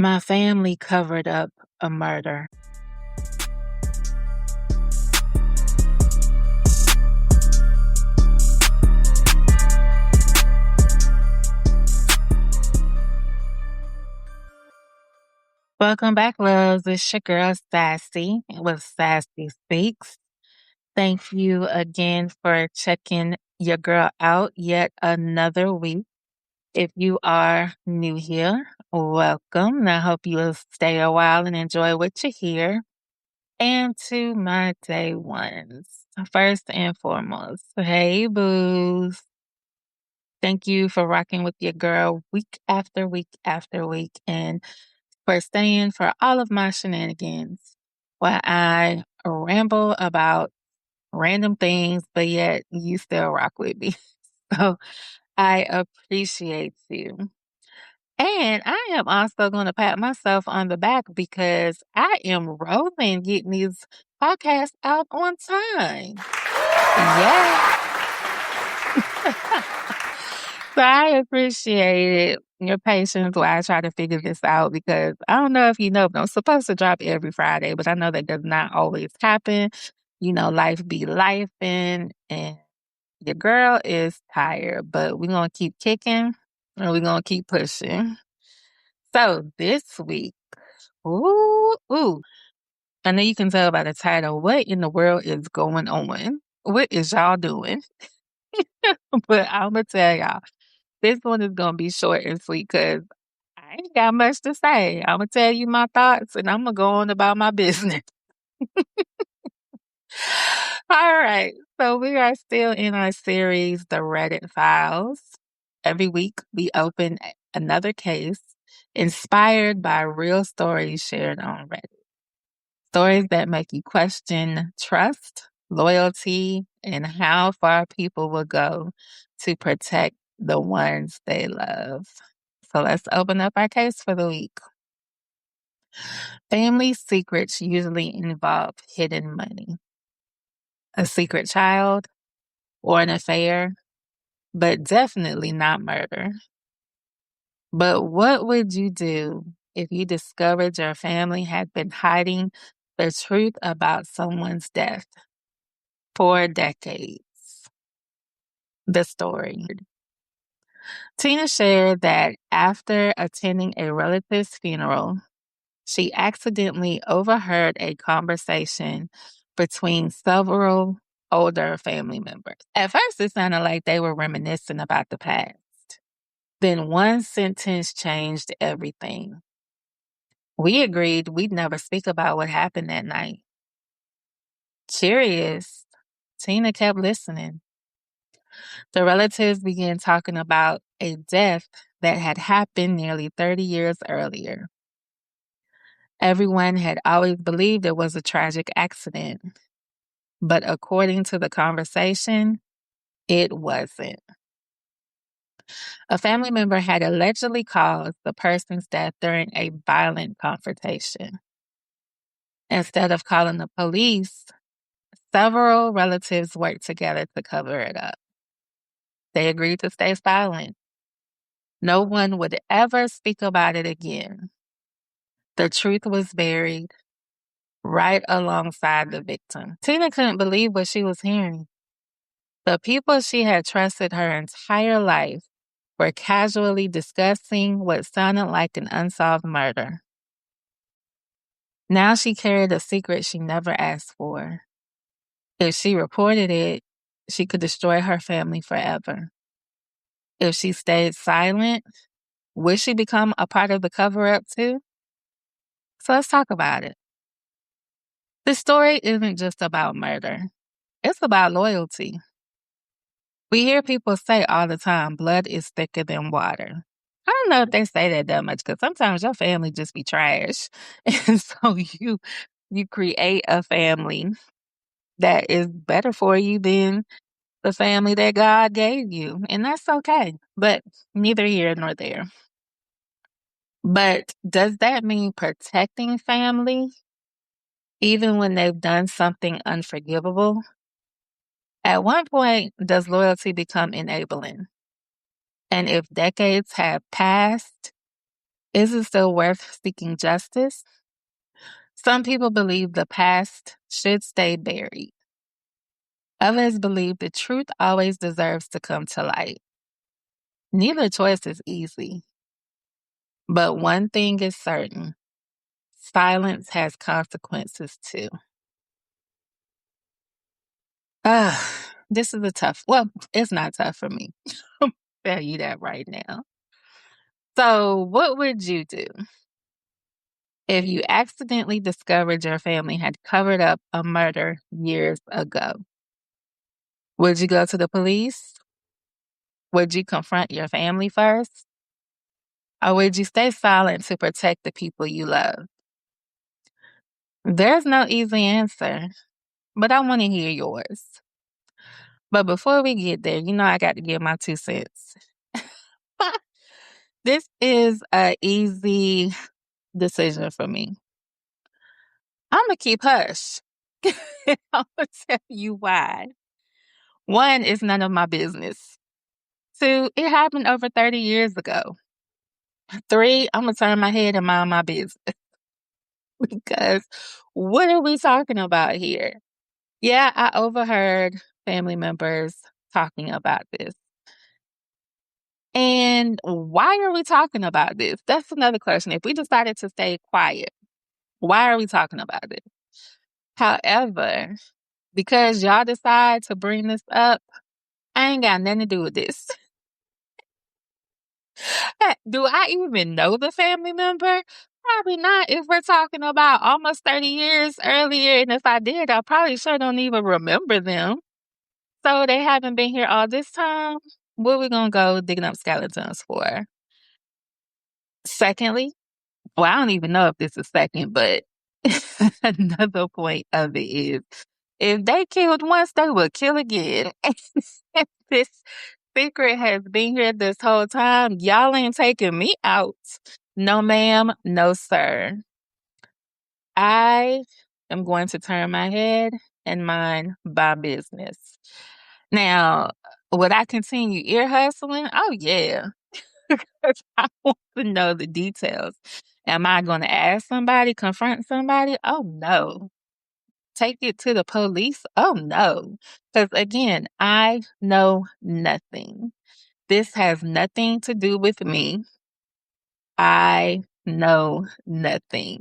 My family covered up a murder. Welcome back, loves. It's your girl, Sassy, with Sassy Speaks. Thank you again for checking your girl out yet another week. If you are new here, welcome. And I hope you will stay a while and enjoy what you hear. And to my day ones, first and foremost, hey, boos. Thank you for rocking with your girl week after week after week and for staying for all of my shenanigans while I ramble about random things, but yet you still rock with me. So I appreciate you. And I am also going to pat myself on the back because I am rolling getting these podcasts out on time. Yeah. So I appreciate your patience while I try to figure this out because I don't know if you know, but I'm supposed to drop every Friday, but I know that does not always happen. You know, life be lifing and your girl is tired, but we're going to keep kicking and we're going to keep pushing. So this week, I know you can tell by the title, what in the world is going on? What is y'all doing? But I'm going to tell y'all. This one is going to be short and sweet because I ain't got much to say. I'm going to tell you my thoughts and I'm going to go on about my business. All right. So we are still in our series, The Reddit Files. Every week we open another case inspired by real stories shared on Reddit. Stories that make you question trust, loyalty, and how far people will go to protect the ones they love. So let's open up our case for the week. Family secrets usually involve hidden money, a secret child, or an affair, but definitely not murder. But what would you do if you discovered your family had been hiding the truth about someone's death for decades? The story. Tina shared that after attending a relative's funeral, she accidentally overheard a conversation between several older family members. At first, it sounded like they were reminiscing about the past. Then one sentence changed everything. We agreed we'd never speak about what happened that night. Curious, Tina kept listening. The relatives began talking about a death that had happened nearly 30 years earlier. Everyone had always believed it was a tragic accident, but according to the conversation, it wasn't. A family member had allegedly caused the person's death during a violent confrontation. Instead of calling the police, several relatives worked together to cover it up. They agreed to stay silent. No one would ever speak about it again. The truth was buried right alongside the victim. Tina couldn't believe what she was hearing. The people she had trusted her entire life were casually discussing what sounded like an unsolved murder. Now she carried a secret she never asked for. If she reported it, she could destroy her family forever. If she stayed silent, would she become a part of the cover-up too? So let's talk about it. This story isn't just about murder. It's about loyalty. We hear people say all the time, blood is thicker than water. I don't know if they say that much because sometimes your family just be trash. And so you create a family that is better for you than the family that God gave you. And that's okay. But neither here nor there. But does that mean protecting family even when they've done something unforgivable? At one point, does loyalty become enabling? And if decades have passed, Is it still worth seeking justice? Some people believe the past should stay buried. Others believe the truth always deserves to come to light. Neither choice is easy. But one thing is certain: silence has consequences too. This is a tough, well, it's not tough for me. I'll tell you that right now. So, what would you do if you accidentally discovered your family had covered up a murder years ago? Would you go to the police? Would you confront your family first? Or would you stay silent to protect the people you love? There's no easy answer, but I want to hear yours. But before we get there, I got to give my 2 cents. This is a easy decision for me. I'm going to keep hush. I'm going to tell you why. 1, it's none of my business. 2, it happened over 30 years ago. 3, I'm going to turn my head and mind my business. Because what are we talking about here? Yeah, I overheard family members talking about this. And why are we talking about this? That's another question. If we decided to stay quiet, why are we talking about it? However, because y'all decide to bring this up, I ain't got nothing to do with this. Do I even know the family member? Probably not if we're talking about almost 30 years earlier. And if I did, I probably sure don't even remember them. So they haven't been here all this time. What we gonna go digging up skeletons for? Secondly, well, I don't even know if this is second, but another point of it is if they killed once, they will kill again. If this secret has been here this whole time, y'all ain't taking me out. No, ma'am. No, sir. I am going to turn my head and mind my business. Now, would I continue ear hustling? Oh, yeah. Because I want to know the details. Am I going to ask somebody, confront somebody? Oh, no. Take it to the police? Oh, no. Because again, I know nothing. This has nothing to do with me. I know nothing.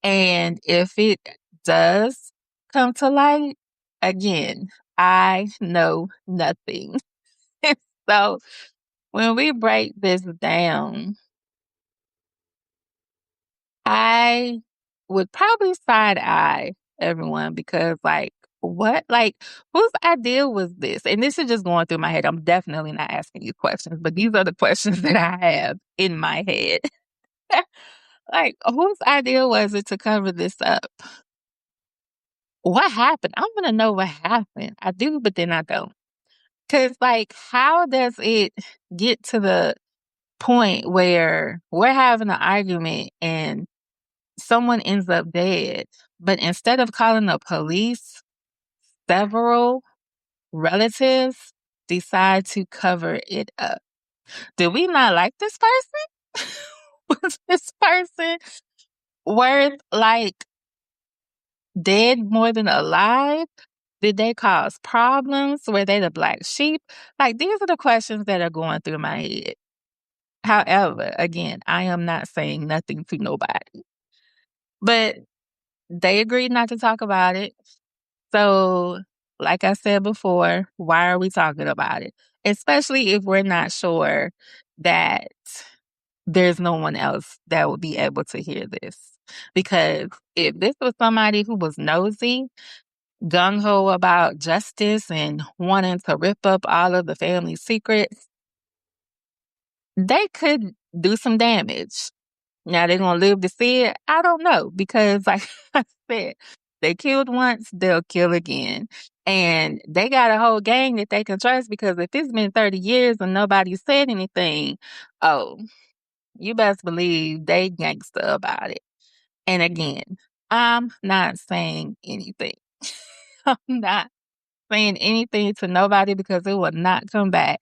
And if it does come to light, again, I know nothing. So when we break this down, I would probably side eye everyone because, like, what? Like, whose idea was this? And this is just going through my head. I'm definitely not asking you questions, but these are the questions that I have in my head. Like, whose idea was it to cover this up? What happened? I want to know what happened. I do, but then I don't. Because, like, how does it get to the point where we're having an argument and someone ends up dead, but instead of calling the police, several relatives decide to cover it up? Did we not like this person? Was this person worth, like, dead more than alive? Did they cause problems? Were they the black sheep? Like, these are the questions that are going through my head. However, again, I am not saying nothing to nobody. But they agreed not to talk about it. So, like I said before, why are we talking about it? Especially if we're not sure that there's no one else that would be able to hear this. Because if this was somebody who was nosy, gung ho about justice and wanting to rip up all of the family secrets, they could do some damage. Now they're gonna live to see it. I don't know because, like I said, they killed once, they'll kill again, and they got a whole gang that they can trust. Because if it's been 30 years and nobody said anything, oh, you best believe they gangster about it. And again, I'm not saying anything. I'm not saying anything to nobody because it will not come back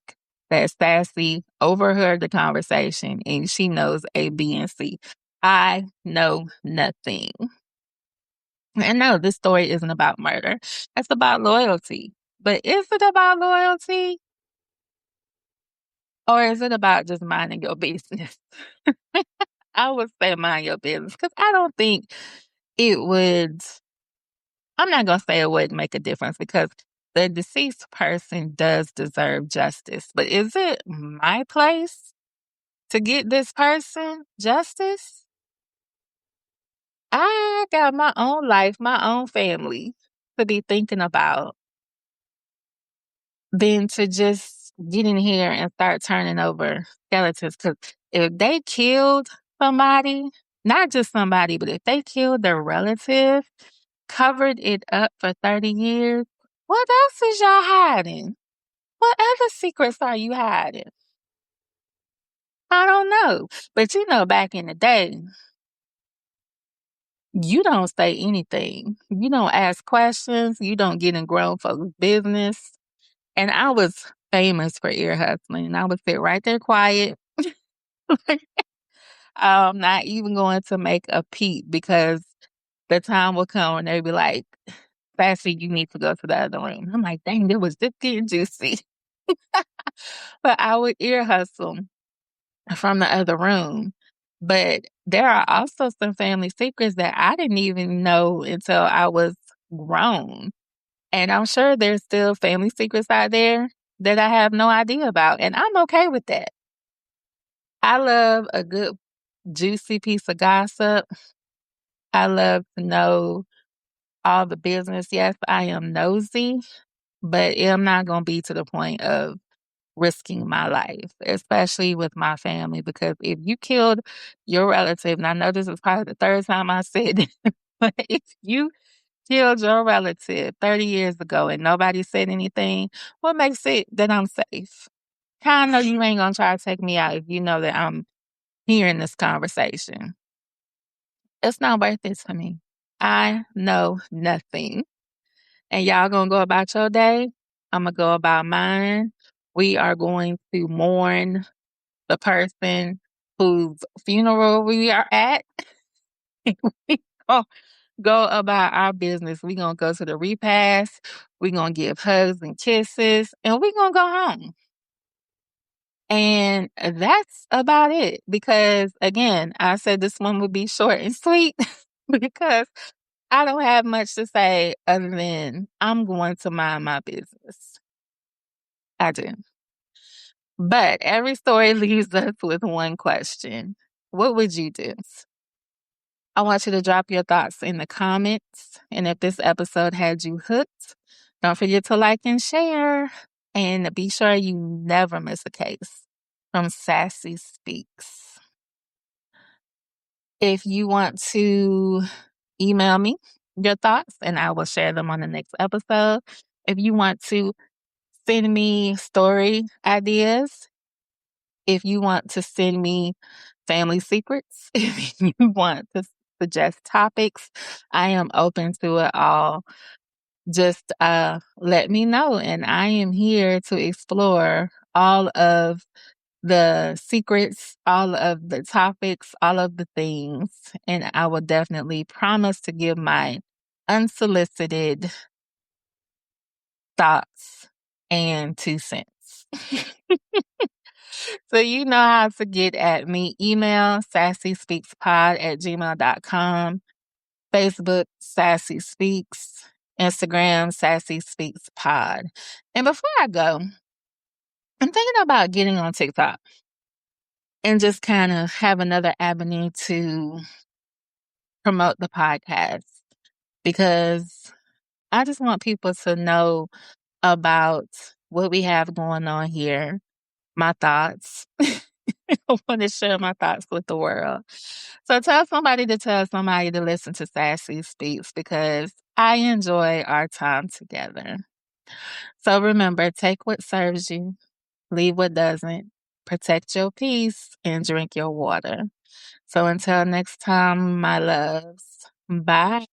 that Sassy overheard the conversation and she knows A, B, and C. I know nothing. And no, this story isn't about murder. It's about loyalty. But is it about loyalty? Or is it about just minding your business? I would say mind your business because I don't think it would. I'm not going to say it wouldn't make a difference because the deceased person does deserve justice. But is it my place to get this person justice? I got my own life, my own family to be thinking about than to just get in here and start turning over skeletons. Because if they killed somebody, not just somebody, but if they killed their relative, covered it up for 30 years, what else is y'all hiding? What other secrets are you hiding? I don't know. But back in the day, you don't say anything. You don't ask questions. You don't get in grown folks' business. And I was famous for ear hustling. And I would sit right there quiet. I'm not even going to make a peep because the time will come when they'll be like, Sassy, you need to go to the other room. I'm like, dang, it was just getting juicy. But I would ear hustle from the other room. But there are also some family secrets that I didn't even know until I was grown. And I'm sure there's still family secrets out there that I have no idea about. And I'm okay with that. I love a good, juicy piece of gossip. I love to know all the business. Yes, I am nosy, but I'm not going to be to the point of risking my life, especially with my family, because if you killed your relative, and I know this is probably the third time I said it, but if you killed your relative 30 years ago and nobody said anything, what makes it that I'm safe? How I know you ain't gonna try to take me out if you know that I'm hearing this conversation? It's not worth it to me. I know nothing. And y'all gonna go about your day. I'm gonna go about mine. We are going to mourn the person whose funeral we are at. We gonna go about our business. We gonna go to the repast. We gonna give hugs and kisses, and we gonna go home. And that's about it. Because again, I said this one would be short and sweet because I don't have much to say other than I'm going to mind my business. I do. But every story leaves us with one question. What would you do? I want you to drop your thoughts in the comments. And if this episode had you hooked, don't forget to like and share. And be sure you never miss a case from Sassy Speaks. If you want to email me your thoughts, and I will share them on the next episode. If you want to send me story ideas, if you want to send me family secrets, if you want to suggest topics, I am open to it all. Just let me know. And I am here to explore all of the secrets, all of the topics, all of the things. And I will definitely promise to give my unsolicited thoughts and 2 cents. So you know how to get at me. Email sassyspeakspod@gmail.com. Facebook, Sassy Speaks. Instagram, Sassy Speaks Pod. And before I go, I'm thinking about getting on TikTok and just kind of have another avenue to promote the podcast because I just want people to know about what we have going on here, my thoughts. I want to share my thoughts with the world. So tell somebody to listen to Sassy Speaks because I enjoy our time together. So remember, take what serves you, leave what doesn't, protect your peace, and drink your water. So until next time, my loves, bye.